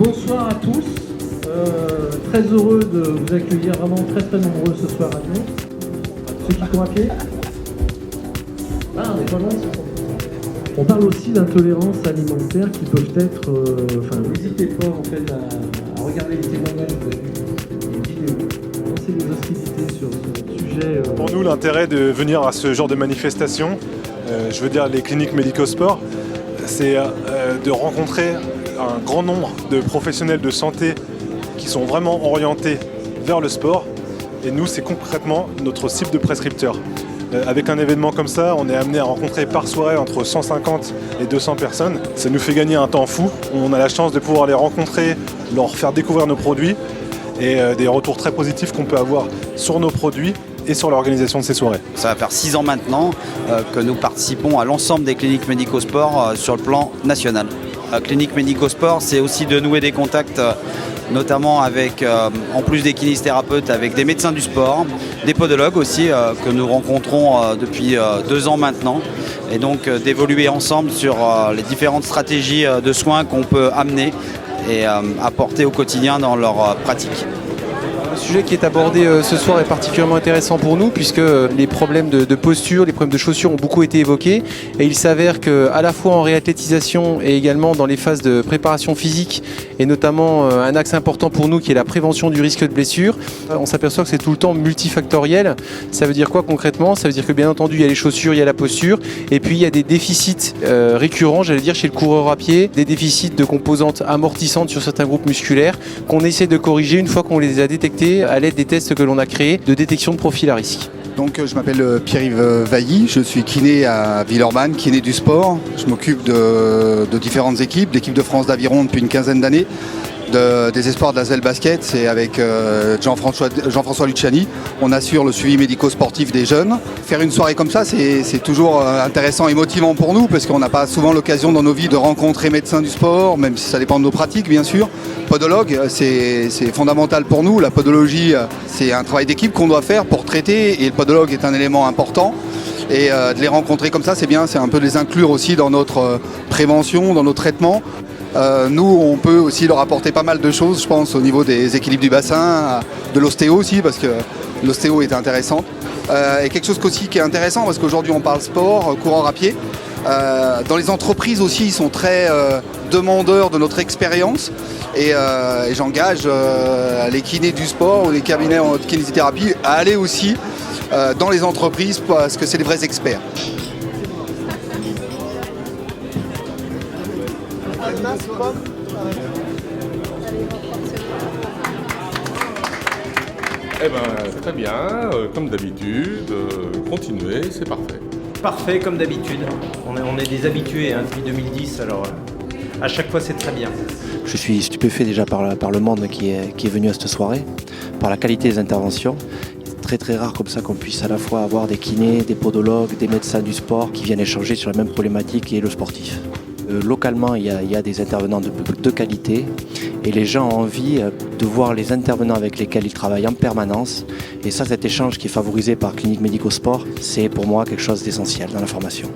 Bonsoir à tous, très heureux de vous accueillir vraiment très nombreux ce soir à Lyon. Ceux qui courent à pied. Ah, on est pas loin. On parle aussi d'intolérances alimentaires qui peuvent être... n'hésitez pas en fait à regarder les témoignages, les vidéos, lancer des hostilités sur ce sujet. Pour nous, l'intérêt de venir à ce genre de manifestation, je veux dire les cliniques médico-sport, c'est de rencontrer un grand nombre de professionnels de santé qui sont vraiment orientés vers le sport. Et nous, c'est concrètement notre cible de prescripteurs. Avec un événement comme ça, on est amené à rencontrer par soirée entre 150 et 200 personnes. Ça nous fait gagner un temps fou. On a la chance de pouvoir les rencontrer, leur faire découvrir nos produits et des retours très positifs qu'on peut avoir sur nos produits et sur l'organisation de ces soirées. Ça va faire 6 ans maintenant que nous participons à l'ensemble des cliniques médico-sport sur le plan national. Clinique médico-sport, c'est aussi de nouer des contacts, notamment avec, en plus des kinésithérapeutes, avec des médecins du sport, des podologues aussi, que nous rencontrons depuis 2 ans maintenant, et donc d'évoluer ensemble sur les différentes stratégies de soins qu'on peut amener et apporter au quotidien dans leur pratique. Le sujet qui est abordé ce soir est particulièrement intéressant pour nous puisque les problèmes de posture, les problèmes de chaussures ont beaucoup été évoqués et il s'avère qu'à la fois en réathlétisation et également dans les phases de préparation physique et notamment un axe important pour nous qui est la prévention du risque de blessure, on s'aperçoit que c'est tout le temps multifactoriel. Ça veut dire quoi concrètement? Ça veut dire que bien entendu il y a les chaussures, il y a la posture et puis il y a des déficits récurrents, j'allais dire chez le coureur à pied, des déficits de composantes amortissantes sur certains groupes musculaires qu'on essaie de corriger une fois qu'on les a détectés à l'aide des tests que l'on a créés de détection de profil à risque. Donc je m'appelle Pierre-Yves Vailly, je suis kiné à Villeurbanne, kiné du sport. Je m'occupe de différentes équipes, d'équipe de France d'aviron depuis une quinzaine d'années, des espoirs d'Asvel Basket, c'est avec Jean-François Luciani. On assure le suivi médico-sportif des jeunes. Faire une soirée comme ça, c'est toujours intéressant et motivant pour nous parce qu'on n'a pas souvent l'occasion dans nos vies de rencontrer médecins du sport, même si ça dépend de nos pratiques bien sûr. Podologue, c'est fondamental pour nous. La podologie, c'est un travail d'équipe qu'on doit faire pour traiter et le podologue est un élément important. Et de les rencontrer comme ça, c'est bien, c'est un peu de les inclure aussi dans notre prévention, dans nos traitements. Nous, on peut aussi leur apporter pas mal de choses, je pense, au niveau des équilibres du bassin, de l'ostéo aussi, parce que l'ostéo est intéressante. Et quelque chose aussi qui est intéressant, parce qu'aujourd'hui on parle sport, coureur à pied. Dans les entreprises aussi, ils sont très demandeurs de notre expérience. Et j'engage les kinés du sport ou les cabinets en kinésithérapie à aller aussi dans les entreprises parce que c'est des vrais experts. Eh ben, très bien, comme d'habitude, continuez, c'est parfait. Parfait, comme d'habitude. On est des habitués depuis 2010, alors à chaque fois c'est très bien. Je suis stupéfait déjà par le monde qui est venu à cette soirée, par la qualité des interventions. C'est très rare comme ça qu'on puisse à la fois avoir des kinés, des podologues, des médecins du sport qui viennent échanger sur la même problématique et le sportif. Localement, il y a des intervenants de qualité et les gens ont envie de voir les intervenants avec lesquels ils travaillent en permanence. Et ça, cet échange qui est favorisé par Clinique Médico-Sport, c'est pour moi quelque chose d'essentiel dans la formation.